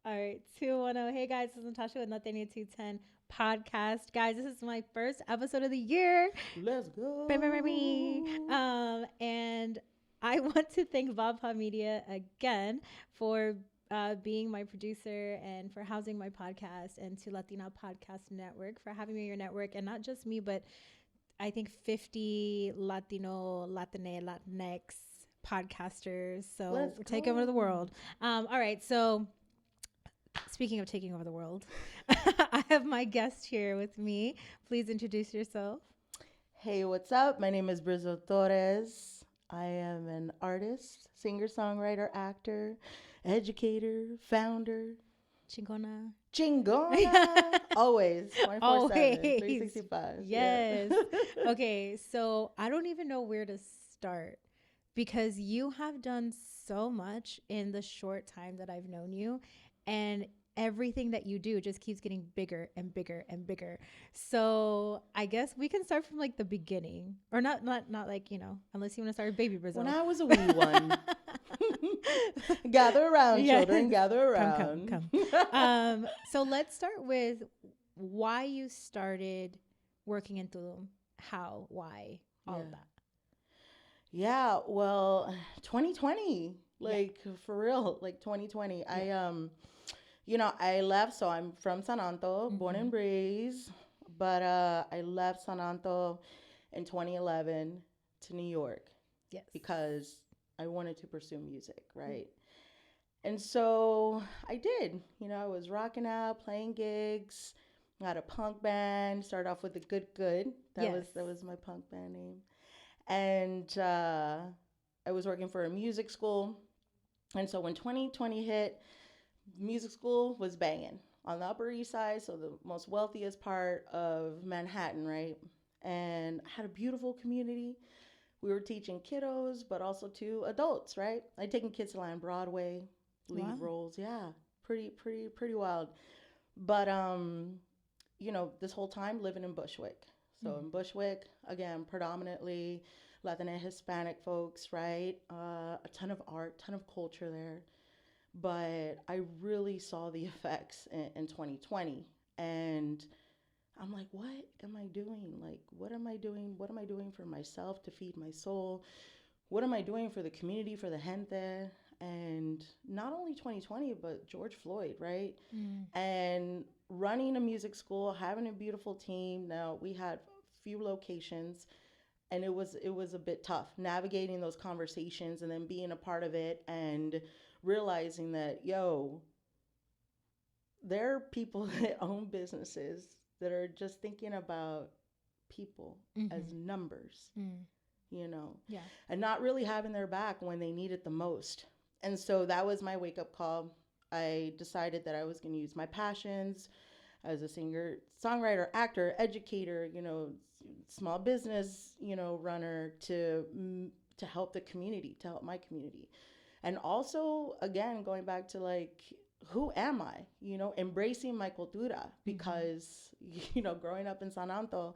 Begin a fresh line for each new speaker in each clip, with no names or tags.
All right, 210. Hey guys, this is Natasha with Nothing New 210 podcast. Guys, this is my first episode of the year.
Let's
Bam.
go.
And I want to thank Vapa Media again for being my producer and for housing my podcast, and to Latina Podcast Network for having me on your network. And not just me, but I think 50 Latino, Latine, Latinx podcasters. So
Let's
we're taking over the
go.
world. All right, so speaking of taking over the world, I have my guest here with me. Please introduce yourself.
Hey, what's up? My name is Brizzo Torres. I am an artist, singer, songwriter, actor, educator, founder.
Chingona.
Chingona! Always 24/7,
Always.
365. Yeah.
Yes. Okay, so I don't even know where to start because you have done so much in the short time that I've known you, and everything that you do just keeps getting bigger and bigger and bigger. So I guess we can start from like the beginning, or not like, unless you want to start with Baby
When
Brazil.
I was a wee one, gather around,
Yes.
children, gather
Come,
around.
come. So let's start with why you started working in Tulum. How, why, all of
Yeah.
that.
Yeah, well, 2020,
Yeah.
like for real, like 2020.
Yeah.
I left, so I'm from San Anto, born
Mm-hmm.
and raised, but I left San Anto in 2011 to New York
Yes.
because I wanted to pursue music, right? And so I did. I was rocking out, playing gigs. I had a punk band. Started off with the Good Good. That
Yes.
was that was my punk band name. And I was working for a music school. And so when 2020 hit, music school was banging on the Upper East Side, so the most wealthiest part of Manhattan, right? And I had a beautiful community. We were teaching kiddos, but also to adults, right? I'd taken kids to land Broadway, lead
Wow.
roles. Yeah, pretty wild. But this whole time living in Bushwick. So
Mm.
in Bushwick, again, predominantly Latin and Hispanic folks, right? A ton of art, ton of culture there. But I really saw the effects in 2020. And I'm like, what am I doing? Like, what am I doing? What am I doing for myself to feed my soul? What am I doing for the community, for the gente? And not only 2020, but George Floyd, right?
Mm.
And running a music school, having a beautiful team. Now we had few locations, and it was a bit tough navigating those conversations and then being a part of it and realizing that there are people that own businesses that are just thinking about people as
Mm-hmm.
numbers,
Mm.
you know,
Yeah.
and not really having their back when they need it the most. And so that was my wake up call. I decided that I was going to use my passions as a singer, songwriter, actor, educator, small business, runner to help the community, to help my community. And also, again, going back to like, who am I? Embracing my cultura
Mm-hmm.
because, growing up in San Anto,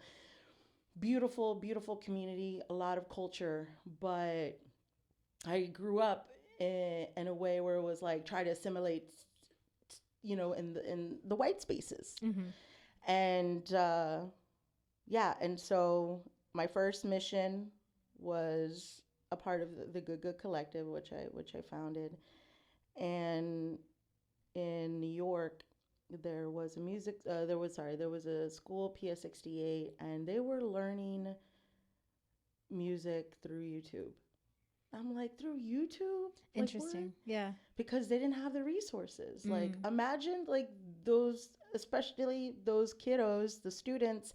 beautiful, beautiful community, a lot of culture, but I grew up in a way where it was like try to assimilate, in the white spaces.
Mm-hmm.
And yeah, and so my first mission was a part of the Good Good Collective, which I founded, and in New York there was a music there was a school PS68, and they were learning music through YouTube. I'm like, through YouTube? Like, what?
Interesting. Yeah.
Because they didn't have the resources. Like,
Mm.
imagine like those, especially those kiddos, the students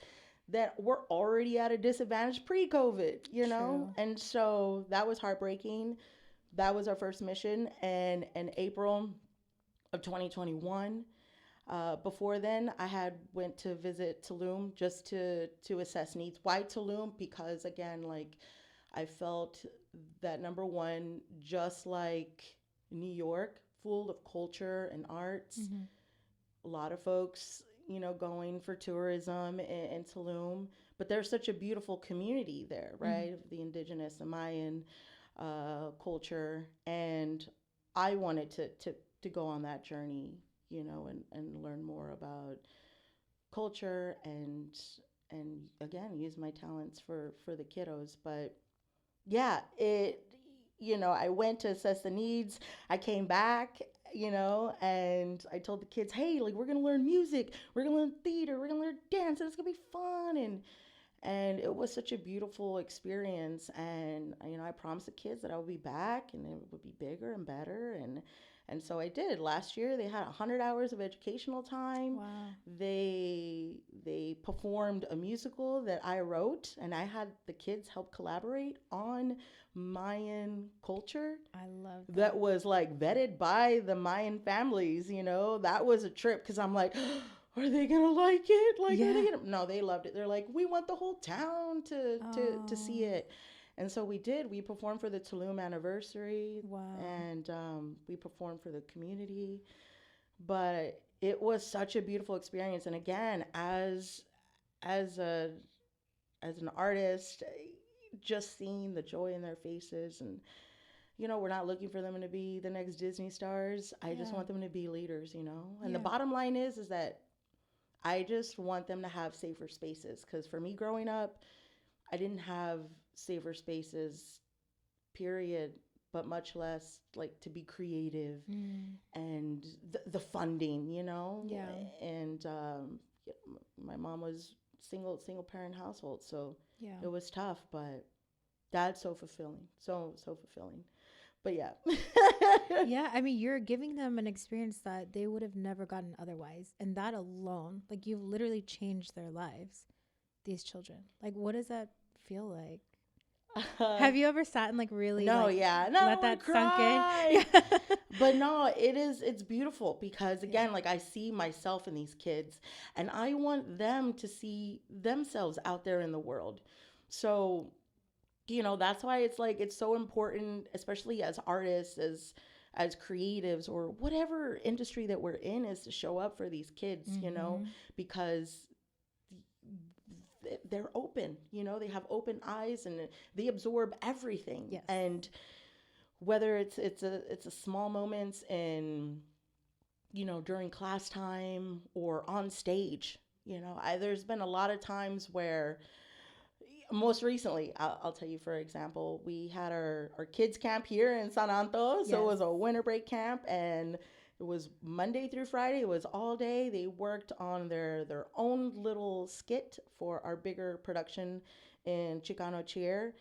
that were already at a disadvantage pre-COVID,
True.
And so that was heartbreaking. That was our first mission, and in April of 2021. Before then, I had went to visit Tulum just to assess needs. Why Tulum? Because again, like I felt that number one, just like New York, full of culture and arts,
Mm-hmm.
a lot of folks, going for tourism in Tulum. But there's such a beautiful community there,
Mm-hmm.
right? The indigenous, the Mayan culture. And I wanted to go on that journey, and learn more about culture and again use my talents for the kiddos. But yeah, I went to assess the needs. I came back, and I told the kids, hey, like we're gonna learn music, we're gonna learn theater, we're gonna learn dance, and it's gonna be fun. And it was such a beautiful experience. And I promised the kids that I would be back and it would be bigger and better. And so I did. Last year they had 100 hours of educational time.
Wow.
They performed a musical that I wrote, and I had the kids help collaborate on Mayan culture
I love
that
that.
was like vetted by the Mayan families. That was a trip because I'm like, are they gonna like it? Like, are they
Yeah.
gonna? No, they loved it. They're like, we want the whole town to see
Oh,
it. And so we did. We performed for the Tulum anniversary,
wow.
and we performed for the community. But it was such a beautiful experience. And again, as a as an artist, just seeing the joy in their faces, and we're not looking for them to be the next Disney stars. I just
Yeah.
want them to be leaders. And the
Yeah.
bottom line is that I just want them to have safer spaces, because for me growing up, I didn't have safer spaces, period, but much less like to be creative
Mm.
and the funding.
Yeah.
And yeah, my mom was single parent household, so
Yeah.
it was tough, but that's so fulfilling, so fulfilling. But yeah.
Yeah, I mean, you're giving them an experience that they would have never gotten otherwise. And that alone, like you've literally changed their lives, these children. Like, what does that feel like?
uh,
Have you ever sat and like really
no,
like
yeah, no, I
let
don't want
that
to
sunk in?
cry.
Yeah.
But no, it's beautiful because
Yeah.
again, like I see myself in these kids, and I want them to see themselves out there in the world. So, that's why it's like it's so important, especially as artists, as creatives, or whatever industry that we're in, is to show up for these kids,
Mm-hmm.
because they're open, they have open eyes and they absorb everything.
Yes.
And whether it's a small moments in, during class time or on stage. There's been a lot of times where, most recently, I'll tell you, for example, we had our kids camp here in San Anto. So it
Yes.
was a winter break camp, and it was Monday through Friday. It was all day. They worked on their own little skit for our bigger production in Chicano Cheer.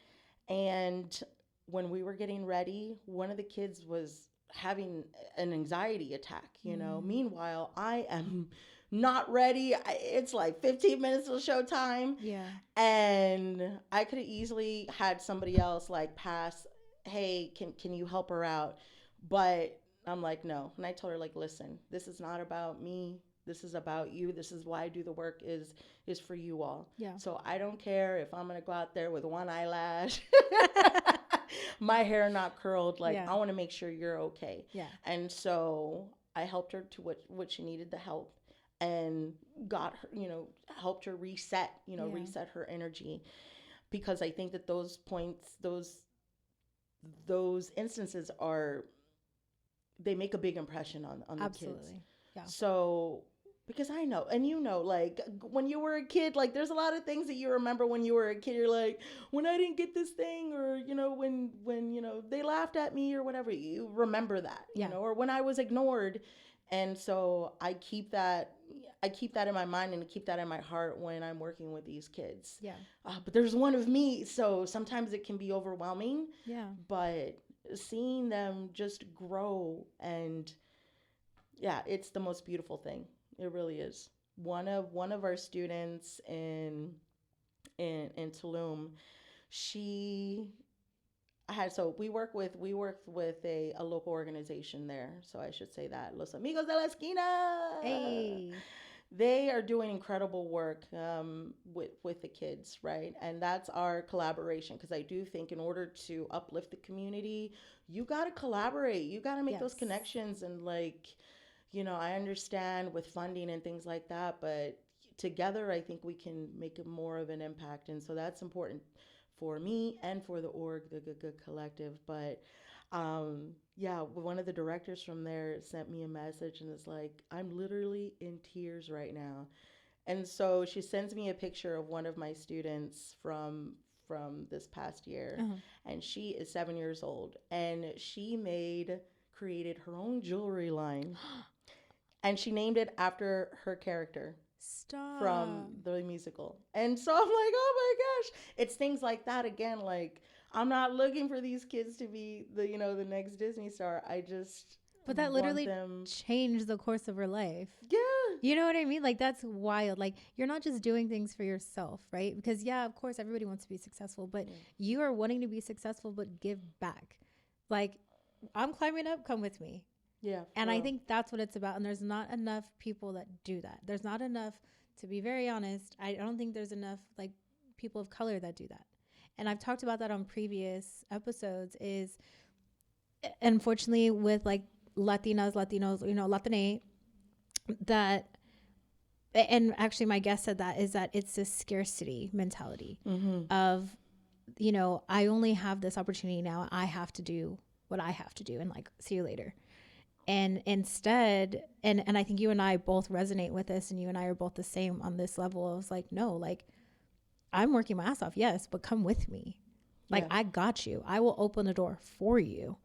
And when we were getting ready, one of the kids was having an anxiety attack.
Mm.
Meanwhile, I am not ready. It's like 15 minutes till showtime,
Yeah.
and I could have easily had somebody else like pass, hey, can you help her out? But I'm like, no. And I told her, like, listen, this is not about me. This is about you. This is why I do the work, is for you all.
Yeah.
So I don't care if I'm gonna go out there with one eyelash, my hair not curled. Like,
Yeah.
I want to make sure you're okay.
Yeah.
And so I helped her to what she needed the help, and got her, helped her reset,
Yeah.
reset her energy, because I think that those points, those instances are, they make a big impression on the kids.
Absolutely. Yeah.
So, because I know, and like when you were a kid, like there's a lot of things that you remember when you were a kid. You're like, when I didn't get this thing, or when they laughed at me or whatever. You remember that,
Yeah.
or when I was ignored. And so I keep that in my mind and keep that in my heart when I'm working with these kids.
Yeah.
But there's one of me, so sometimes it can be overwhelming.
Yeah.
But seeing them just grow, and yeah, it's the most beautiful thing. It really is. One of our students in Tulum, she had so we worked with a local organization there. So I should say that Los Amigos de la Esquina.
Hey.
They are doing incredible work, with the kids, right? And that's our collaboration, because I do think in order to uplift the community, you got to collaborate. You got to make those
Yes.
connections, and like, I understand with funding and things like that, but together I think we can make a more of an impact. And so that's important for me and for the org, the Good Good Collective. But Yeah, one of the directors from there sent me a message and is like, I'm literally in tears right now. And so she sends me a picture of one of my students from this past year,
Uh-huh.
and she is 7 years old, and she made created her own jewelry line, and she named it after her character from
Stop.
the musical. And so I'm like, oh my gosh, it's things like that again. Like, I'm not looking for these kids to be the next Disney star. I just
But that
want
literally
them.
changed the course of her life.
Yeah.
You know what I mean? Like, that's wild. Like, you're not just doing things for yourself, right? Because, yeah, of course, everybody wants to be successful, but
Yeah.
you are wanting to be successful, but give back. Like, I'm climbing up, come with me.
Yeah,
And
for
I
real.
think that's what it's about. And there's not enough people that do that. There's not enough, to be very honest. I don't think there's enough, like, people of color that do that. And I've talked about that on previous episodes is unfortunately with like Latinos, Latine, that and actually my guest said that is that it's this scarcity mentality
Mm-hmm.
of I only have this opportunity now, I have to do what I have to do and like see you later. And instead, and I think you and I both resonate with this, and you and I are both the same on this level. I was like, no, like I'm working my ass off, yes, but come with me. Like
Yeah.
I got you, I will open the door for you.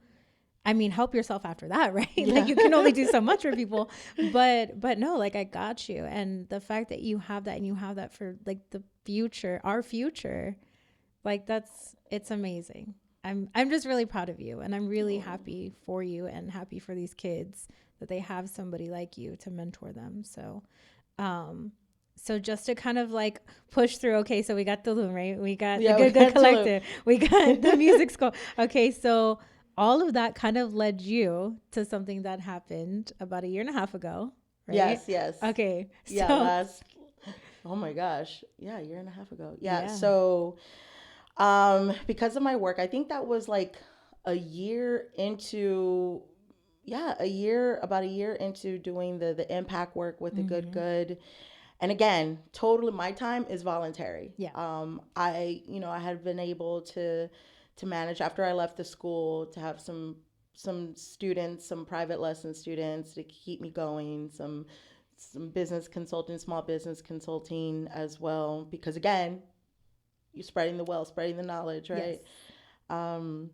I mean, help yourself after that, right?
Yeah.
Like you can only do so much for people, but no, like I got you. And the fact that you have that and you have that for like the future, our future, like it's amazing. I'm just really proud of you, and I'm really
Oh.
happy for you and happy for these kids that they have somebody like you to mentor them. Um so just to kind of like push through, okay, so we got the loom, right? We got the
Yeah, we
good
got to.
collective. We got the music school. Okay, so all of that kind of led you to something that happened about a year and a half ago, right?
Yes, yes.
Okay.
Yeah,
So,
oh my gosh. Yeah, a year and a half ago. Yeah,
yeah.
so because of my work, I think that was like a year into yeah, about a year into doing the impact work with the good
Mhm.
good. And again, totally my time is voluntary.
Yeah.
I had been able to manage after I left the school to have some students, some private lesson students to keep me going, some business consulting, small business consulting as well. Because again, you're spreading the wealth, spreading the knowledge,
Yes.
right? Um,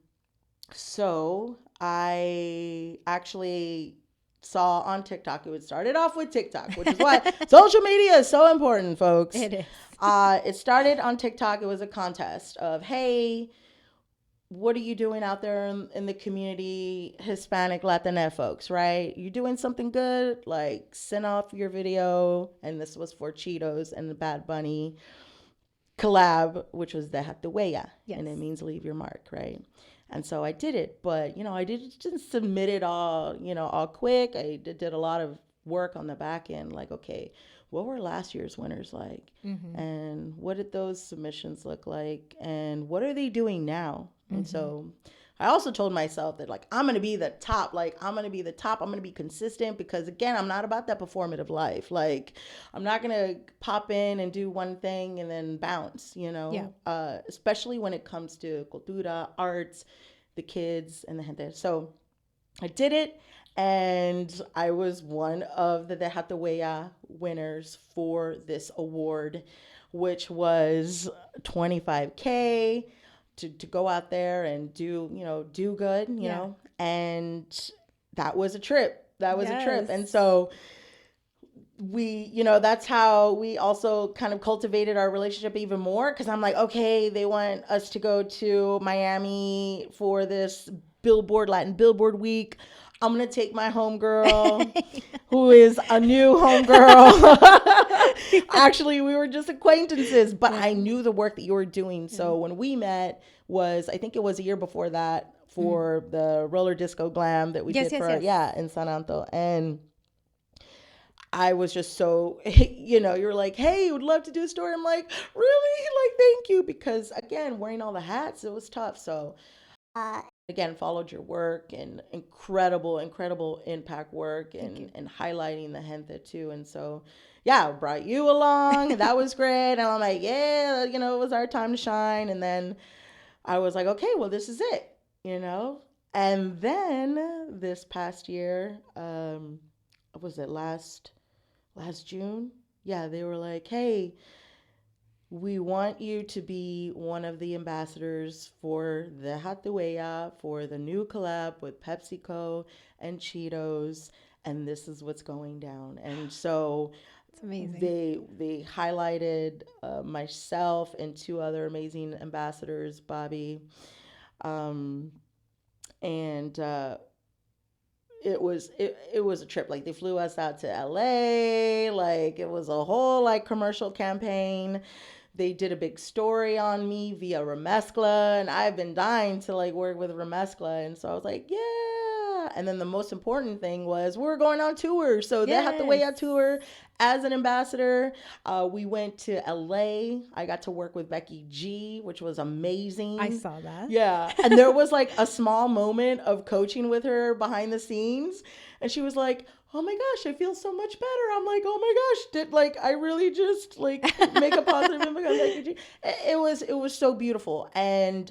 so I actually saw on TikTok, it would started off with TikTok, which is why social media is so important, folks.
It is.
It started on TikTok. It was a contest of, hey, what are you doing out there in the community, Hispanic, Latina folks, right? You doing something good? Like, send off your video. And this was for Cheetos and the Bad Bunny collab, which was Deja, Huella,
Yes.
and it means leave your mark, right? And so I did it, but I didn't submit it all quick. I did a lot of work on the back end, like, okay, what were last year's winners like,
Mhm.
and what did those submissions look like, and what are they doing now? And so I also told myself that, like, I'm gonna be the top. Like, I'm gonna be the top. I'm gonna be consistent, because again, I'm not about that performative life. Like, I'm not gonna pop in and do one thing and then bounce.
Yeah.
Especially when it comes to cultura, arts, the kids, and the gente. So I did it, and I was one of the Deja Huella winners for this award, which was 25K to go out there and do good,
Yeah.
and that was a trip. That was a trip.
Yes.
And so that's how we also kind of cultivated our relationship even more, because I'm like, okay, they want us to go to Miami for this Latin Billboard week. I'm gonna take my homegirl, who is a new homegirl. Actually, we were just acquaintances, but I knew the work that you were doing. So when we met I think it was a year before that, for the roller disco glam that we
Yes,
did
yes,
for
yes.
in San Anto. And I was just so, you were like, hey, would love to do a story. I'm like, really? Like, thank you. Because again, wearing all the hats, it was tough. So, again, followed your work, and incredible, incredible impact work,
Thank you.
and highlighting the gente too. And so, yeah, I brought you along, and that was great. And I'm like, yeah, it was our time to shine. And then I was like, okay, well, this is it, you know? And then this past year, was it last June? Yeah, they were like, "Hey, we want you to be one of the ambassadors for the Huella, for the new collab with Pepsi Co and Cheetos, and this is what's going down." And so
It's amazing.
they highlighted myself and two other amazing ambassadors, Bobby, um, and it was a trip. Like they flew us out to LA. Like it was a whole like commercial campaign. They did a big story on me via Remescla, and I've been dying to like work with Remescla, and so I was like, yeah. And then the most important thing was we're going on tour, so they had the way
Yes.
out tour as an ambassador. We went to LA. I got to work with Becky G, which was
I
amazing.
saw that.
Yeah, and there was like a small moment of coaching with her behind the scenes, and she was like, "Oh my gosh, I feel so much better." I'm like, "Oh my gosh, did like I really just like make a positive impact on Becky G?" It was so beautiful, and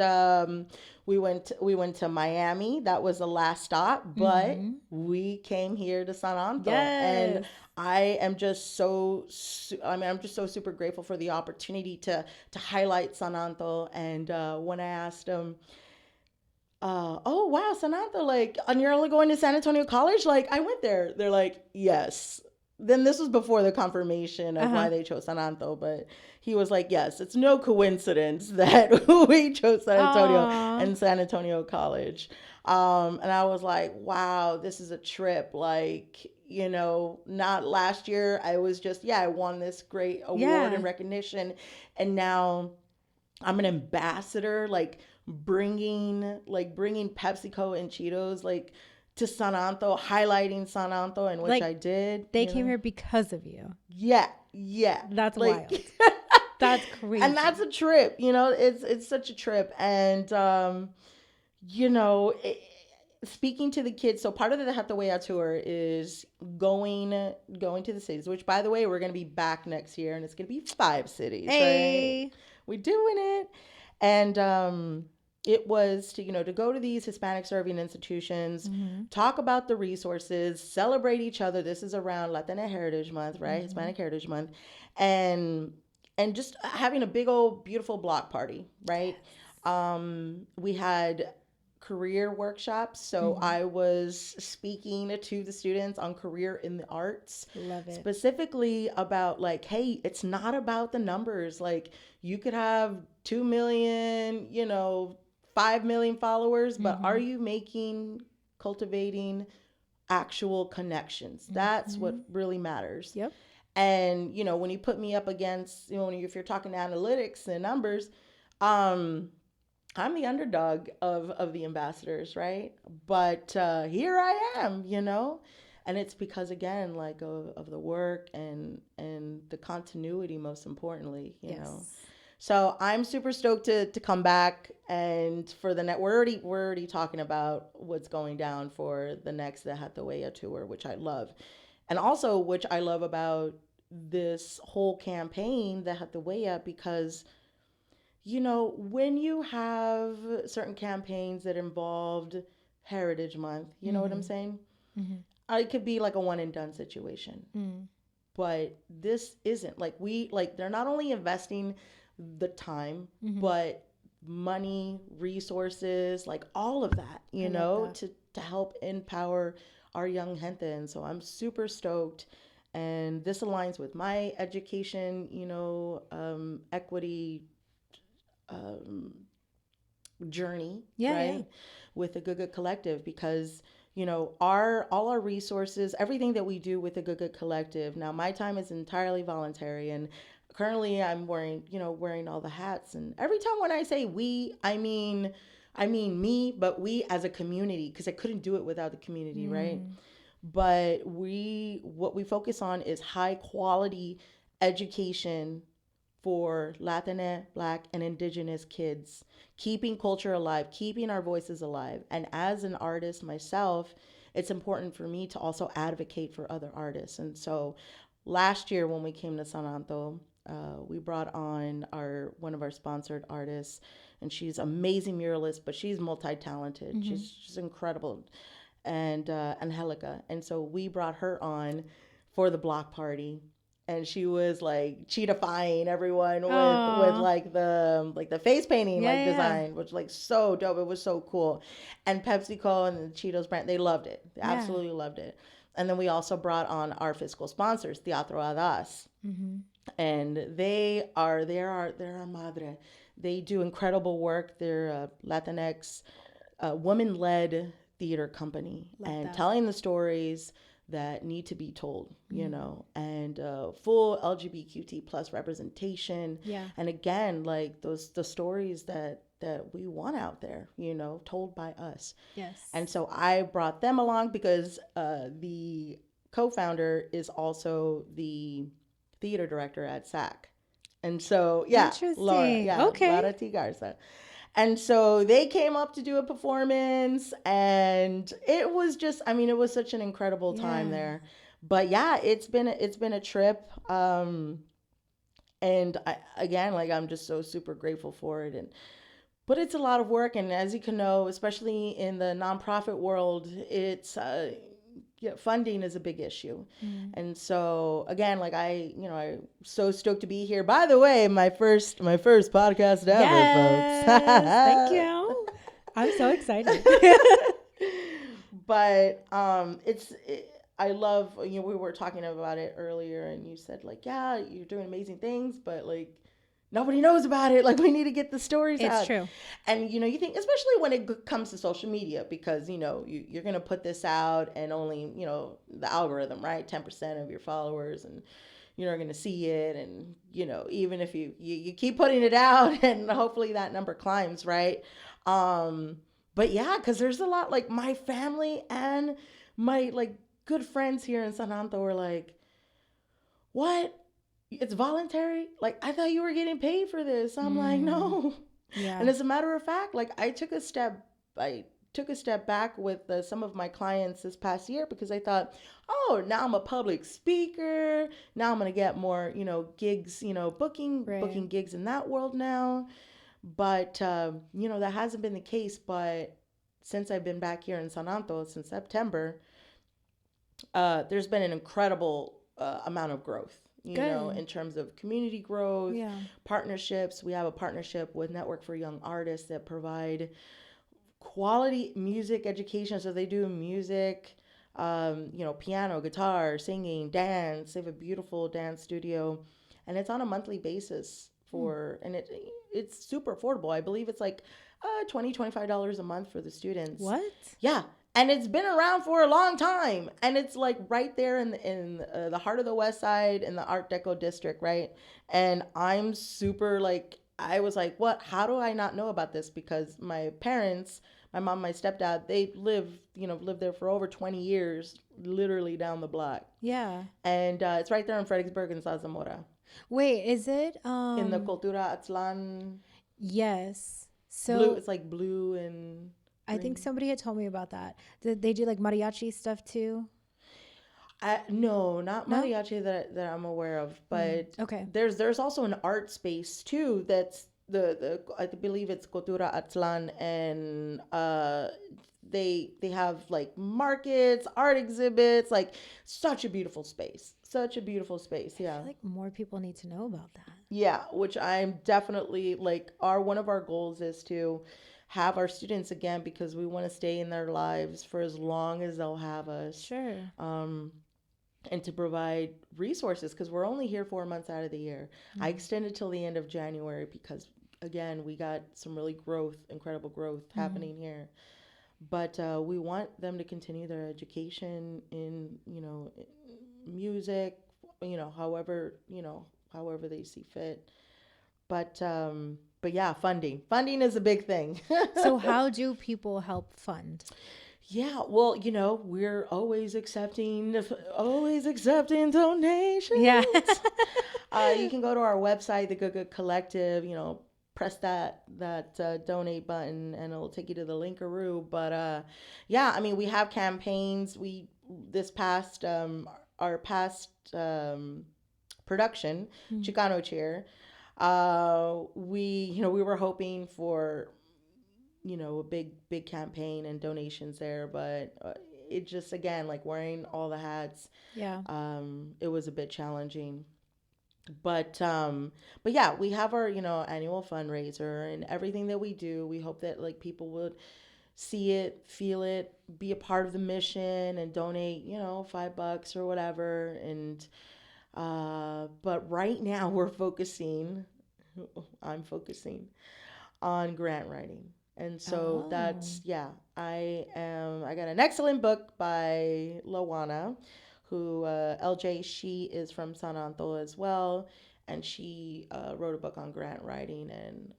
we went to Miami. That was the last stop, but
Hmm.
we came here to San Anto, and
Yes.
I am just I mean, I'm just so super grateful for the opportunity to highlight San Anto. And when I asked them, "Oh wow, San Anto, like, and you're only going to San Antonio College?" Like, I went there. They're like, "Yes." Then this was before the confirmation
Uh
of
huh.
why they chose San Anto, but he was like, "Yes, it's no coincidence that we chose San Antonio
Aw.
and San Antonio College." And I was like, "Wow, this is a trip." Like, not last year. I was just, yeah, I won this great award and
Yeah.
recognition, and now I'm an ambassador, like bringing PepsiCo and Cheetos like to San Anto, highlighting San Anto, in which
Like
I did,
they came here because of you.
Yeah, yeah.
That's
Like
wild. That's
and that's
crazy.
a trip, it's such a trip. And you know, it, speaking to the kids, so part of the Hathaway tour is going to the cities, which by the way, we're going to be back next year, and it's going to be 5 cities, right?
Hey.
We're doing it. And it was to go to these Hispanic serving institutions,
Mm-hmm.
talk about the resources, celebrate each other. This is around Latina Heritage Month, right?
Mm-hmm.
Hispanic Heritage Month. And just having a big old beautiful block party, right? We had career workshops. So
Mm-hmm.
I was speaking to the students on career in the arts,
Love it.
specifically about like, hey, it's not about the numbers. Like you could have 2 million, 5 million followers, but are
Mm-hmm.
you cultivating actual connections? That's
Mm-hmm.
what really matters.
Yep.
And, when you put me up against, if you're talking analytics and numbers, um, I'm the underdog of the ambassadors, right? But here I am, and it's because again, like of the work and the continuity, most importantly,
Yes.
So I'm super stoked to come back, and for the net, we're already talking about what's going down for the next the Hathaway tour, which I love, and also which I love about this whole campaign, the Hathaway, because when you have certain campaigns that involved Heritage Month, you know what I'm
Mm-hmm.
saying?
Mm-hmm.
It could be like a one and done situation.
Mm.
But this isn't. They're not only investing the time,
Mm-hmm.
but money, resources, like all of that,
I love that.
to help empower our young gente. And so I'm super stoked. And this aligns with my education, equity um, journey,
Yeah, yeah.
right, with the Good Collective, because our all our resources, everything that we do with the Good Collective. Now, my time is entirely voluntary, and currently I'm wearing all the hats. And every time when I say we, I mean me, but we as a community, because I couldn't do it without the community, right?
Mm.
But what we focus on is high quality education for Latina, Black, and Indigenous kids, keeping culture alive, keeping our voices alive. And as an artist myself, it's important for me to also advocate for other artists. And so last year when we came to San Anto, We brought on our one of our sponsored artists, and she's amazing muralist, but she's multi-talented.
Mm-hmm.
She's incredible, and Angelica. And so we brought her on for the block party, and she was like cheetahifying everyone with
Oh,
like the face painting
yeah,
like
yeah,
design, which like so dope. It was so cool, and Pepsi Co and the Cheetos brand, they loved it. They
yeah.
absolutely loved it. And then we also brought on our fiscal sponsors, Teatro Adas,
Mm-hmm.
and they're our madre. They do incredible work. They're a Latinx woman led theater company
Love
and
that.
telling the stories that need to be told,
Mm.
and full LGBTQT plus representation.
Yeah.
And again, like the stories that we want out there, told by us.
Yes.
And so I brought them along because the co-founder is also the theater director at SAC. And so, yeah, Laura,
Interesting.
yeah,
Okay.
Laura T. Garza. And so they came up to do a performance, and it was just, I mean, it was such an incredible time
Yeah.
there. But yeah, it's been a trip. And again, like I'm just so super grateful for it. And but it's a lot of work, and as you can know, especially in the nonprofit world, it's yeah, funding is a big issue.
Mm.
And so again, like I'm so stoked to be here. By the way, my first podcast ever,
Yes. Thank
folks.
you. I'm so excited.
But I love, we were talking about it earlier, and you said like, yeah, you're doing amazing things, but like nobody knows about it. Like we need to get the stories
It's
out.
true.
And you think, especially when it comes to social media, because you're gonna put this out, and only the algorithm, right? 10% of your followers, and you're gonna see it, and even if you keep putting it out, and hopefully that number climbs, right? Um, but yeah, because there's a lot, like my family and my like good friends here in San Anto were like, what? It's voluntary? Like I thought you were getting paid for this. I'm like,
Mm.
no.
Yeah.
And as a matter of fact, like I took a step back with some of my clients this past year, because I thought, oh, now I'm a public speaker. Now I'm gonna get more, gigs,
Right.
booking gigs in that world now. But that hasn't been the case. But since I've been back here in San Anto since September, there's been an incredible amount of growth.
Good.
In terms of community growth,
Yeah.
partnerships. We have a partnership with Network for Young Artists that provide quality music education. So they do music, piano, guitar, singing, dance. They have a beautiful dance studio, and it's on a monthly basis
Mm.
and it's super affordable. I believe it's like $25 a month for the students.
What?
Yeah. And it's been around for a long time, and it's like right there in the heart of the West Side in the Art Deco district, right? And I'm super like, I was like, what? How do I not know about this? Because my parents, my mom, my stepdad, they lived there for over 20 years, literally down the block.
Yeah.
And it's right there in Fredericksburg and Zamora.
Wait, is it
In the Cultura Atlan,
yes.
blue,
So
it's like blue and
I think
green.
somebody had told me about that. Did they do like mariachi stuff too?
No, not
No?
mariachi that I'm aware of,
Mm.
but
Okay.
there's also an art space too. That's the I believe it's Cultura Atlan, and they have like markets, art exhibits, like such a beautiful space.
I
Yeah,
feel like more people need to know about that.
yeah. Which I'm definitely like, our one of our goals is to have our students again, because we want to stay in their lives for as long as they'll have us.
Sure.
Um, and to provide resources, because we're only here 4 months out of the year. I
Mm.
extended till the end of January because, again, we got some really incredible growth
Mm.
happening here. But we want them to continue their education in, music, however they see fit. But yeah, funding is a big thing.
So how do people help fund?
Yeah, well, we're always accepting
Yeah.
donations. You can go to our website, the Good Good Collective. Press that donate button, and it'll take you to the Linkaroo. But yeah, I mean, we have campaigns. We this past our past production,
Mm.
Chicano Cheer. We were hoping for, a big campaign and donations there, but it just, again, like wearing all the hats,
Yeah.
it was a bit challenging. But yeah, we have our, annual fundraiser, and everything that we do, we hope that like people would see it, feel it, be a part of the mission, and donate, $5 or whatever. And but right now I'm focusing on grant writing. And so
Oh.
that's, yeah, I got an excellent book by Lawana, who, LJ, she is from San Anto as well. And she wrote a book on grant writing, and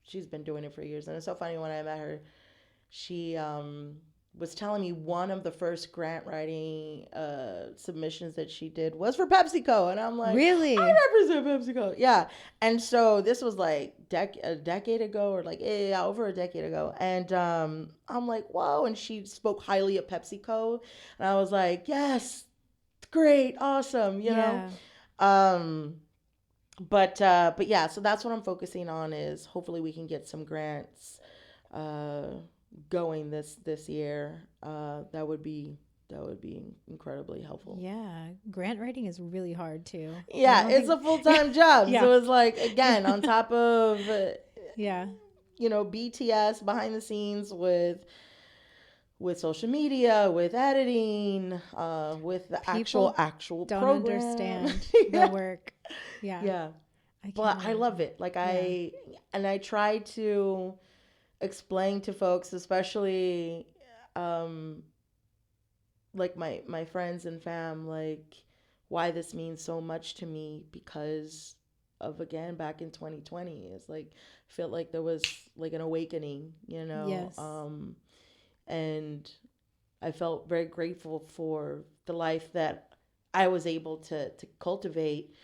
she's been doing it for years. And it's so funny, when I met her, she was telling me one of the first grant writing submissions that she did was for Pepsi Co. And I'm like, I
Really?
represent Pepsi Co. Yeah. And so this was like a decade ago, or like, yeah, over a decade ago. And I'm like, whoa. And she spoke highly of Pepsi Co. And I was like, yes, great, awesome.
Yeah.
Um, but yeah, so that's what I'm focusing on, is hopefully we can get some grants uh, going this year. That would be incredibly helpful.
Yeah. Grant writing is really hard too. And I
Yeah,
don't
it's
think
a full time job,
yeah.
so it's like,
Yeah.
again, on top of
Yeah.
BTS behind the scenes with social media, with editing, with the actual
People
actual
don't
program.
understand the
Yeah,
work. Yeah.
yeah.
I can't
But I love
imagine.
it. Like,
Yeah.
I try to explain to folks, especially um, like my friends and fam, like, why this means so much to me, because of, again, back in 2020, it's like, felt like there was like an awakening,
Yes.
and I felt very grateful for the life that I was able to cultivate,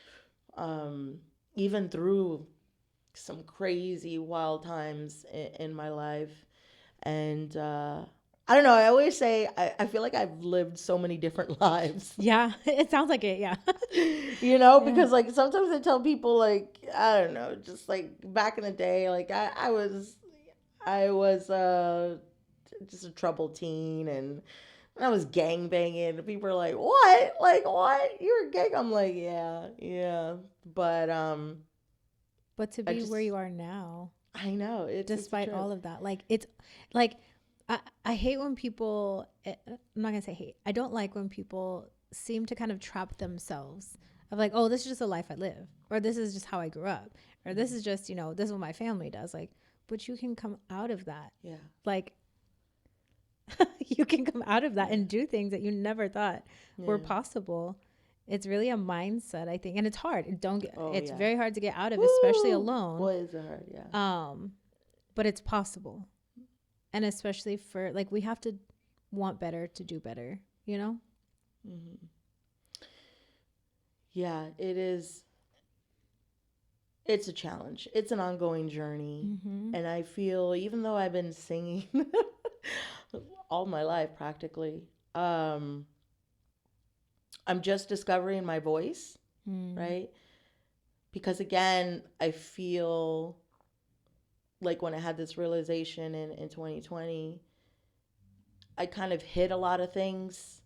um, even through some crazy wild times in my life. And I don't know, I always say, I feel like I've lived so many different lives.
Yeah. It sounds like it. Yeah. Yeah.
Because like sometimes I tell people, like, I don't know, just like back in the day, like I was just a troubled teen, and I was gang banging. People are like, "What? Like, what? You're a gang?" I'm like, "Yeah, yeah." But
But to
I
be where
just
you are now,
I know it's a
despite
trip.
all of that, like it's like I hate when people I'm not gonna say hate. I don't like when people seem to kind of trap themselves of like, oh, this is just a life I live, or this is just how I grew up, or this is just, this is what my family does. Like, but you can come out of that.
Yeah,
Like you can come out of that
yeah,
and do things that you never thought were
yeah.
possible. It's really a mindset, I think, and it's hard.
Oh
It's
yeah.
very hard to get out of, especially
Woo!
alone.
Boy, is it hard. Yeah.
Um, but it's possible, and especially for like we have to want better to do better. You know?
Hmm. Yeah, it is. It's a challenge. It's an ongoing journey,
Mm-hmm.
and I feel, even though I've been singing all my life practically, um, I'm just discovering my voice,
Mm.
right? Because, again, I feel like when I had this realization in 2020, I kind of hid a lot of things,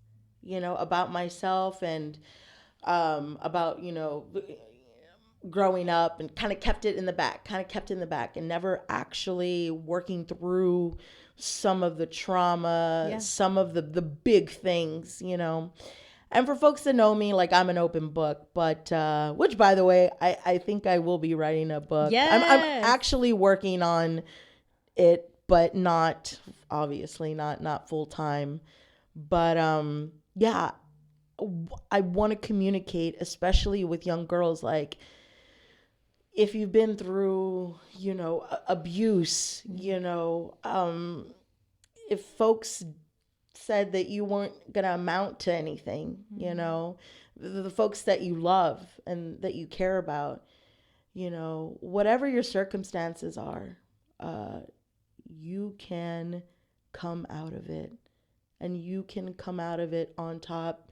about myself, and about, growing up, and kind of kept it in the back, and never actually working through some of the trauma,
Yeah.
some of the big things. And for folks that know me, like, I'm an open book, but which, by the way, I think I will be writing a book. I'm
Yes.
actually working on it, but not, obviously, not full time. But yeah, I want to communicate, especially with young girls, like, if you've been through, abuse,
Mm-hmm.
if folks said that you weren't going to amount to anything,
Mm-hmm.
the folks that you love and that you care about, whatever your circumstances are, uh, you can come out of it, and you can come out of it on top,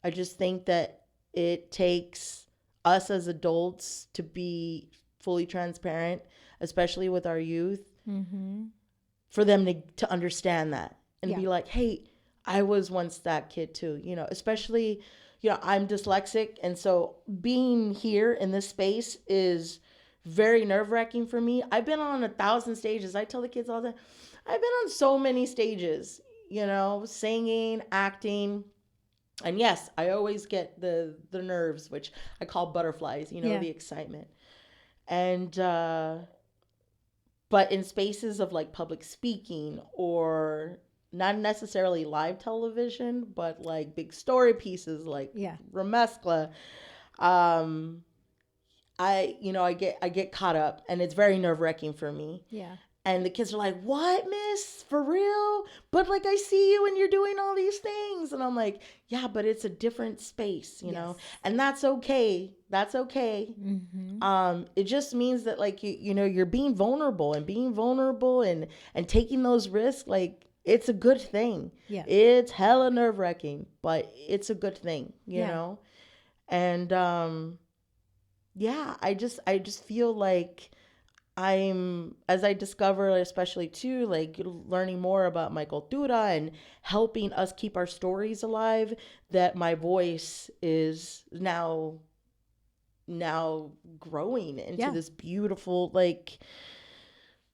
I just think that it takes us as adults to be fully transparent, especially with our youth,
Mm-hmm.
for them to understand that and
Yeah.
be like, hey, I was once that kid too, especially, I'm dyslexic. And so being here in this space is very nerve wracking for me. I've been on 1,000 stages. I tell the kids all the time, I've been on so many stages, singing, acting. And yes, I always get the nerves, which I call butterflies,
Yeah.
the excitement. And but in spaces of like public speaking or not necessarily live television, but like big story pieces like
Yeah.
Remescla, um, I get caught up, and it's very nerve wracking for me.
Yeah.
And the kids are like, "What, miss? For real? But like, I see you and you're doing all these things." And I'm like, "Yeah, but it's a different space,
Yes.
and that's okay. That's okay.
Mm-hmm.
It just means that like you're being vulnerable and taking those risks. Like, it's a good thing.
Yeah.
It's hella nerve-wracking, but it's a good thing,
Yeah.
and yeah, I just feel like I'm, as I discover, especially too, like learning more about my cultura and helping us keep our stories alive, that my voice is now growing into
Yeah.
this beautiful, like,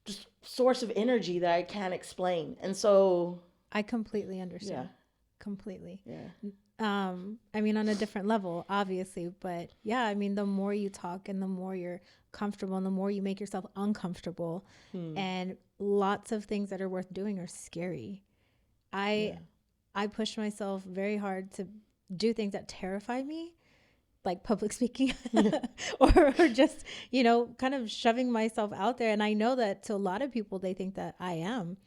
just source of energy that I can't explain. And so,
I completely
yeah,
understand. Completely.
yeah,
I mean, on a different level, obviously, but yeah, I mean, the more you talk and the more you're comfortable and the more you make yourself uncomfortable,
hmm,
and lots of things that are worth doing are scary. I
yeah,
I push myself very hard to do things that terrify me, like public speaking,
yeah,
or just, kind of shoving myself out there. And I know that to a lot of people, they think that I am,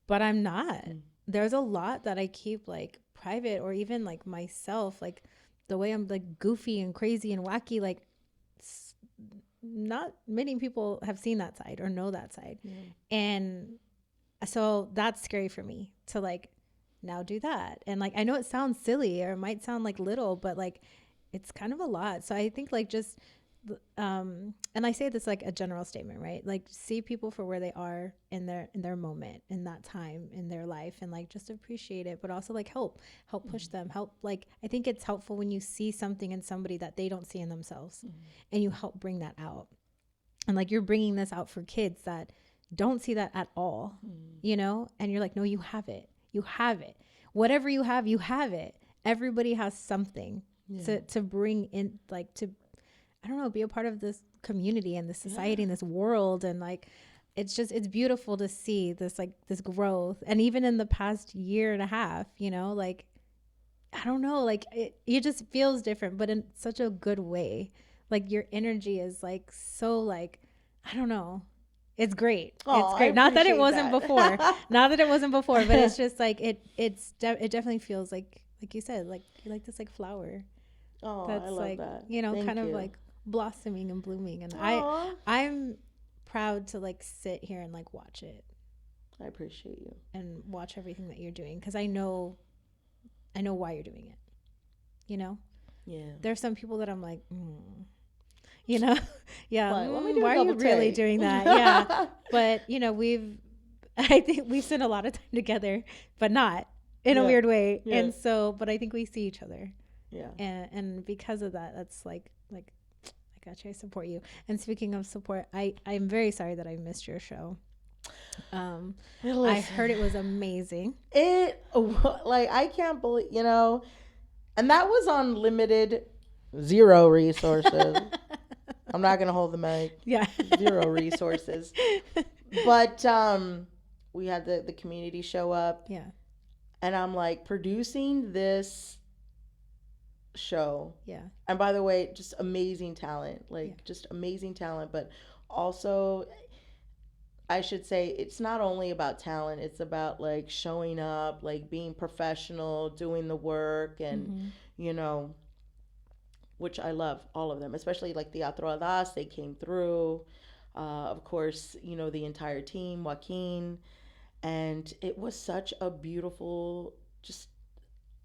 but I'm not.
mm,
There's a lot that I keep like private, or even like myself, like the way I'm like goofy and crazy and wacky. Like, not many people have seen that side or know that side.
yeah,
And so that's scary for me to like now do that. And like, I know it sounds silly or it might sound like little, but like it's kind of a lot. So I think like just and I say this like a general statement, right? Like, see people for where they are in their moment, in that time in their life, and like just appreciate it, but also like help push them, help. Like, I think it's helpful when you see something in somebody that they don't see in themselves, and you help bring that out. And like, you're bringing this out for kids that don't see that at all, and you're like, no, you have it. You have it. Whatever you have it. Everybody has something
yeah,
to bring in, like, to, I don't know, be a part of this community and this society
yeah,
and this world. And like, it's beautiful to see this, like, this growth. And even in the past year and a half, like, I don't know, like, it just feels different, but in such a good way. Like, your energy is like so, like, I don't know. It's great. It's
oh, I
great. Not that it
appreciate
wasn't
that.
before. Not that it wasn't before, but it's just like it definitely feels like you said, like you're like this like flower
Oh, I
that's
love
like,
that.
kind
Thank
of
you.
like blossoming and blooming. And
Oh,
I'm proud to like sit here and like watch it
I appreciate you.
and watch everything that you're doing, because I know why you're doing it. You know,
Yeah.
there's some people that I'm like, you know, yeah,
But let me do a
why are you
double
really
take.
doing that? Yeah, but I think we've spent a lot of time together, but not in a
Yeah.
weird way.
Yeah.
And so, but I think we see each other,
Yeah.
and because of that, that's like I got you. I support you. And speaking of support, I'm very sorry that I missed your show. Um, I
Listen,
heard it was amazing.
it like I can't believe, and that was on limited, zero resources. I'm not gonna hold the mic.
Yeah.
Zero resources. But we had the community show up,
Yeah.
and I'm like, producing this show.
Yeah.
And by the way, just amazing talent,
Yeah.
like just amazing talent, but also I should say it's not only about talent, it's about like showing up, like being professional, doing the work, and
Mm-hmm.
you know, which I love all of them, especially like Teatro Adas, they came through. Of course, the entire team, Joaquin, and it was such a beautiful, just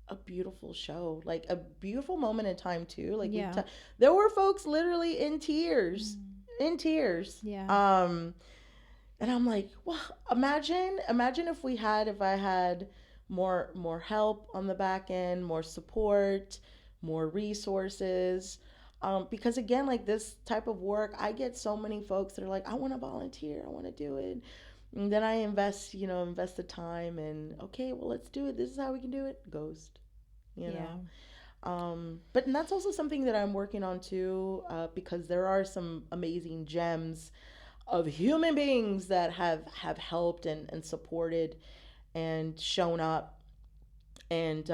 a beautiful show, like a beautiful moment in time too. Like
Yeah.
there were folks literally in tears,
Mm.
in tears.
Yeah.
And I'm like, well, imagine if I had more help on the back end, more support, more resources. Because again, like this type of work, I get so many folks that are like, I want to volunteer, I want to do it. And then I invest the time and okay, well, let's do it. This is how we can do it. Ghost, you
Yeah.
know. But and that's also something that I'm working on too, because there are some amazing gems of human beings that have helped and supported and shown up, and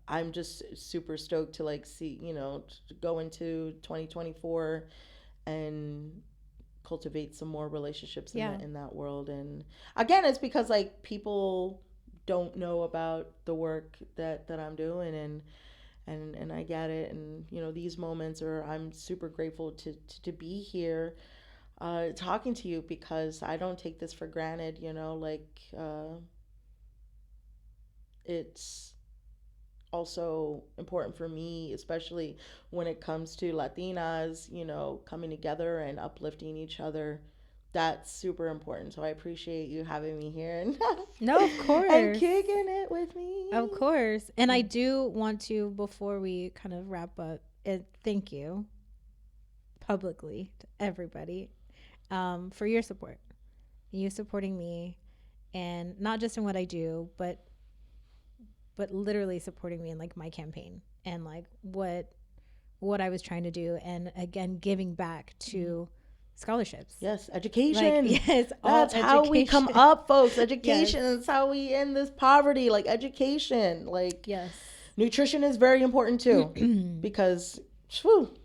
I'm just super stoked to like see, to go into 2024 and cultivate some more relationships
Yeah.
in that world. And again, it's because like people don't know about the work that I'm doing, and I get it. And these moments are, I'm super grateful to be here talking to you, because I don't take this for granted. It's also important for me, especially when it comes to Latinas, coming together and uplifting each other. That's super important. So I appreciate you having me here and
No, of
and
course.
kicking it with me.
Of course. And I do want to, before we kind of wrap up, thank you publicly to everybody for your support. You supporting me, and not just in what I do, but literally supporting me in like my campaign and like what I was trying to do, and again giving back to scholarships.
Yes,
Like,
education.
yes, all
That's how we come
education.
up, folks.
Yes.
Education. That's how we end this poverty. Like education. Like
Yes.
nutrition is very important too, because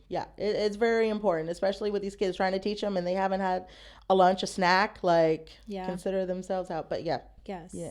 yeah, it's very important, especially with these kids trying to teach them and they haven't had a lunch, a snack. Like
Yeah.
consider themselves out. But yeah,
Yes.
yeah.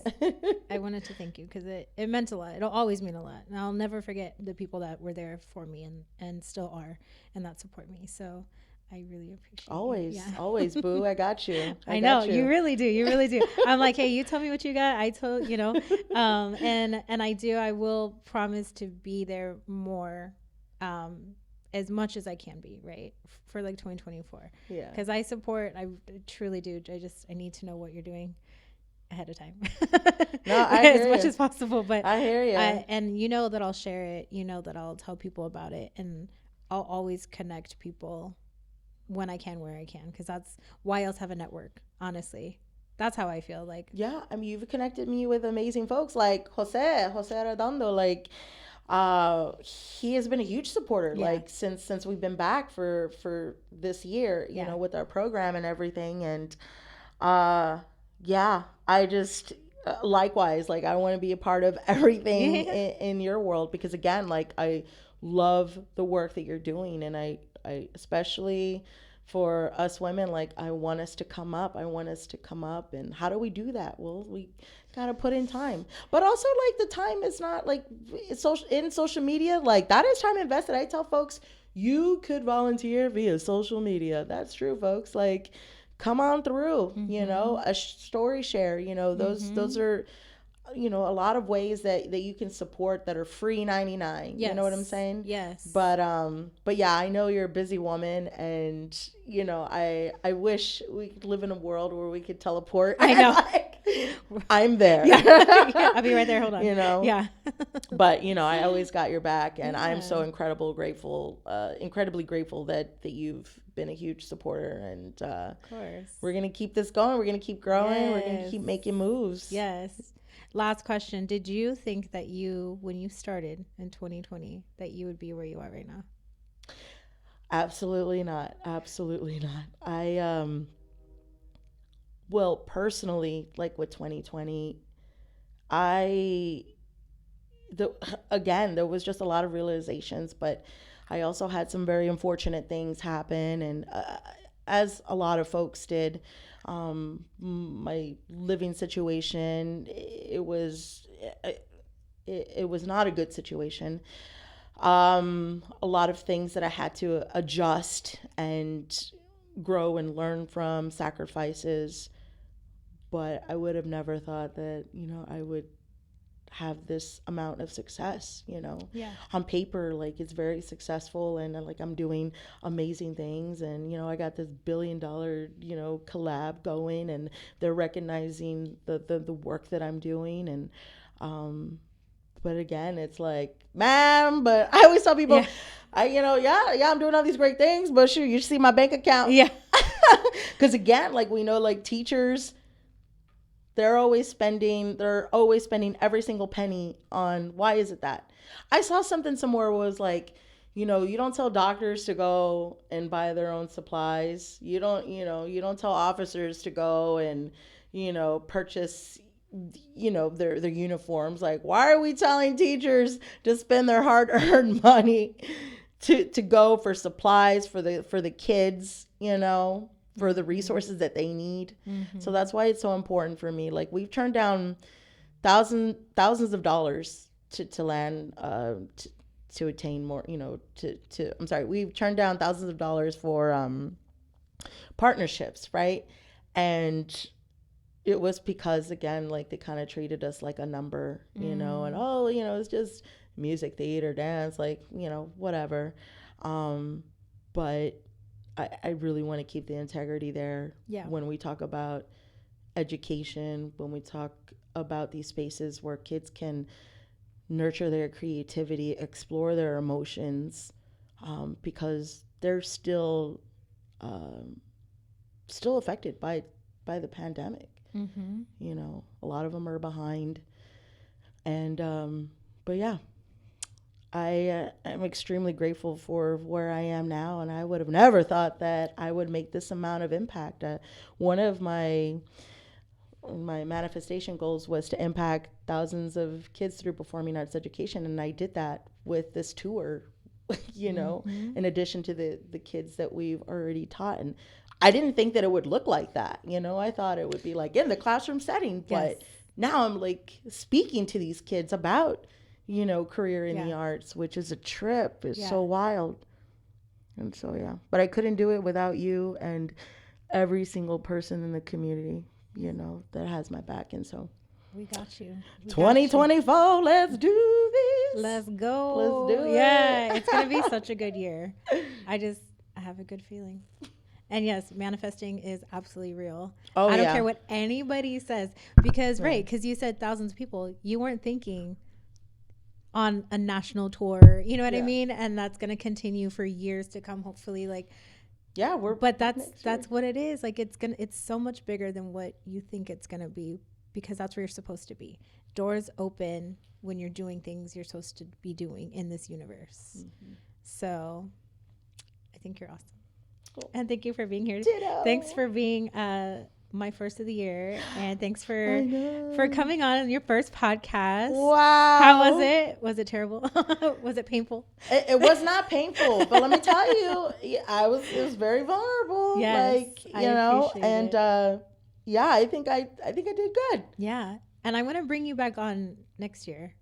I wanted to thank you because it meant a lot. It'll always mean a lot. And I'll never forget the people that were there for me and still are and that support me. So I really appreciate
Always,
it. Yeah.
always, boo. I got you.
I know
got
you really do. You really do. I'm like, hey, you tell me what you got. I told and I do. I will promise to be there more, as much as I can be, right, for like 2024.
Yeah.
Because I support. I truly do. I need to know what you're doing ahead of time.
No, I hear
as much
you.
as possible. But
I hear you.
and you know that I'll share it. You know that I'll tell people about it, and I'll always connect people when I can, where I can, because that's why else have a network. Honestly, that's how I feel. Like,
Yeah, I mean, you've connected me with amazing folks like Jose Redondo. Like, he has been a huge supporter.
Yeah.
Like since we've been back for this year,
Yeah.
with our program and everything. And uh, yeah, I just likewise, like I want to be a part of everything in your world, because again, like I love the work that you're doing, and I especially for us women, like I want us to come up. I want us to come up. And how do we do that? Well, we gotta put in time. But also, like, the time is not like it's social media. Like, that is time invested. I tell folks, you could volunteer via social media. That's true, folks. Like, come on through. A story share. Those are a lot of ways that you can support that are free 99.
Yes.
You know what I'm saying?
Yes.
But yeah, I know you're a busy woman, and I wish we could live in a world where we could teleport.
I know.
Like, I'm there.
Yeah, I'll be right there. Hold on. Yeah.
But I always got your back, and I'm so
Yeah.
incredibly grateful that you've been a huge supporter, and
Of course.
we're gonna keep this going. We're gonna keep growing. We're gonna
Yes.
keep making moves.
Yes. Last question. Did you think that when you started in 2020, that you would be where you are right now?
Absolutely not. Absolutely not. Well, personally, like with 2020, I the again, there was just a lot of realizations, but I also had some very unfortunate things happen, and as a lot of folks did, my living situation, it was not a good situation. A lot of things that I had to adjust and grow and learn from, sacrifices, but I would have never thought that I would have this amount of success,
Yeah.
on paper, like it's very successful, and like I'm doing amazing things, and I got this $1 billion collab going, and they're recognizing the work that I'm doing. And but again, it's like, ma'am, but I always tell people,
Yeah.
yeah, I'm doing all these great things, but shoot, you see my bank account.
Yeah.
Because again, like we know, like teachers, they're always spending every single penny on. Why is it that? I saw something somewhere was like, you don't tell doctors to go and buy their own supplies. You don't tell officers to go and, purchase, their uniforms. Like, why are we telling teachers to spend their hard-earned money to go for supplies for the kids, for the resources that they need?
Mm-hmm.
So that's why it's so important for me. Like, we've turned down thousands of dollars to land, to attain more, I'm sorry, we've turned down thousands of dollars for partnerships, right? And it was because, again, like they kind of treated us like a number, and it's just music, theater, dance, like, whatever. But I really want to keep the integrity there.
Yeah.
When we talk about education, when we talk about these spaces where kids can nurture their creativity, explore their emotions, because they're still affected by the pandemic.
Mm-hmm.
A lot of them are behind, and but yeah, I am extremely grateful for where I am now, and I would have never thought that I would make this amount of impact. One of my manifestation goals was to impact thousands of kids through performing arts education, and I did that with this tour,
Mm-hmm.
in addition to the kids that we've already taught. And I didn't think that it would look like that. I thought it would be like in the classroom setting, but
Yes.
now I'm like speaking to these kids about, career in
Yeah.
the arts, which is a trip. It's
Yeah.
so wild. And so, yeah, but I couldn't do it without you and every single person in the community, that has my back. And so
We got you. We got you.
2024, let's do this.
Let's go.
Let's do it.
Yeah, it's going to be such a good year. I have a good feeling. And yes, manifesting is absolutely real.
Oh,
I don't
yeah.
care what anybody says, because,
Yeah.
right, because you said thousands of people. You weren't thinking on a national tour, you know what I
Yeah.
mean? And that's going to continue for years to come, hopefully. Like,
Yeah,
but that's
next year.
what it is. Like, it's so much bigger than what you think it's going to be, because that's where you're supposed to be. Doors open when you're doing things you're supposed to be doing in this universe.
Mm-hmm.
So I think you're awesome.
Cool.
And thank you for being here.
Ditto.
Thanks for being my first of the year, and thanks
I know.
for coming on your first podcast.
Wow.
How was it? Was it terrible? Was it painful?
It was not painful, but let me tell you, it was very vulnerable.
Yes,
like,
I appreciate
and
it.
yeah, I think I did good.
Yeah. And I want to bring you back on next year.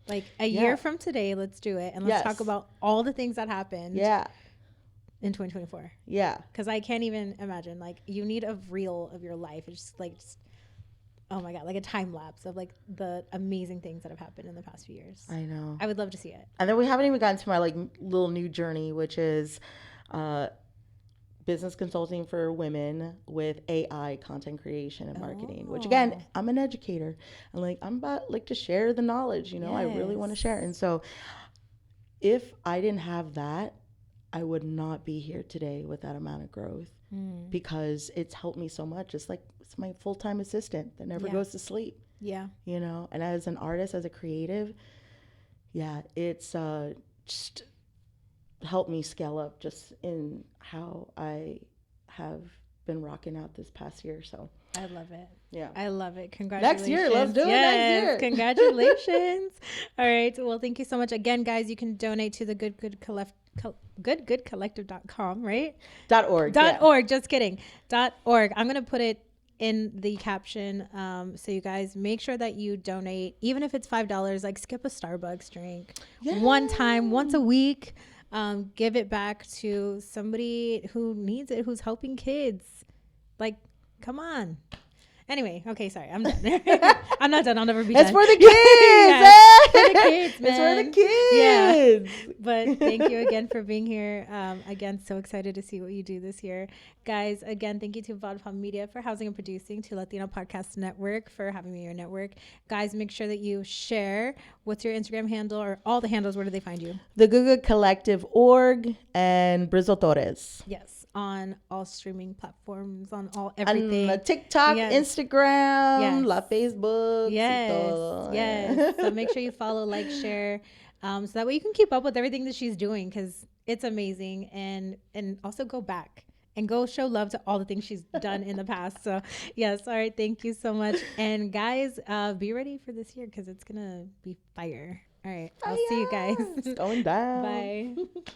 Like a
Yeah.
year from today, let's do it. And let's
Yes.
talk about all the things that happened
Yeah.
in 2024.
Yeah.
Because I can't even imagine. Like, you need a reel of your life. It's just like, oh my God, like a time lapse of like the amazing things that have happened in the past few years.
I know.
I would love to see it.
And then we haven't even gotten to my like little new journey, which is business consulting for women with AI content creation and marketing. Which again,
Oh.
I'm an educator, and like I'm about like to share the knowledge. I really want to
Yes.
share. And so, if I didn't have that, I would not be here today with that amount of growth,
Mm.
because it's helped me so much. It's like it's my full-time assistant that never
Yeah.
goes to sleep.
Yeah.
And as an artist, as a creative, yeah, it's just helped me scale up just in how I have been rocking out this past year. So
I love it.
yeah.
I love it. Congratulations.
Next year, let's do it next year.
Congratulations. All right. Well, thank you so much. Again, guys, you can donate to the goodgoodcollective.com, right?
.org.
.org. Just kidding. .org. I'm going to put it in the caption. So you guys make sure that you donate, even if it's $5, like skip a Starbucks drink one time, once a week. Give it back to somebody who needs it, who's helping kids. Like, come on. Anyway, okay, sorry, I'm done. I'm not done. I'll never be
It's
done.
for the kids.
Yeah, for the kids,
It's for the
man. Yeah.
kids.
But thank you again for being here. Again, so excited to see what you do this year. Guys, again, thank you to Vodafone Media for housing and producing, to Latino Podcast Network for having me in your network. Guys, make sure that you share. What's your Instagram handle or all the handles? Where do they find you?
The Guga Collective org and Brizzo Torres.
Yes, on all streaming platforms, on all
On
everything.
the TikTok,
Yes.
Instagram,
Yes.
la Facebook.
Yes. So make sure you follow, like, share, so that way you can keep up with everything that she's doing, because it's amazing. And also go back and go show love to all the things she's done in the past. So yes, all right, thank you so much. And guys, be ready for this year because it's gonna be fire. All right, I'll see you guys.
It's going down.
Bye.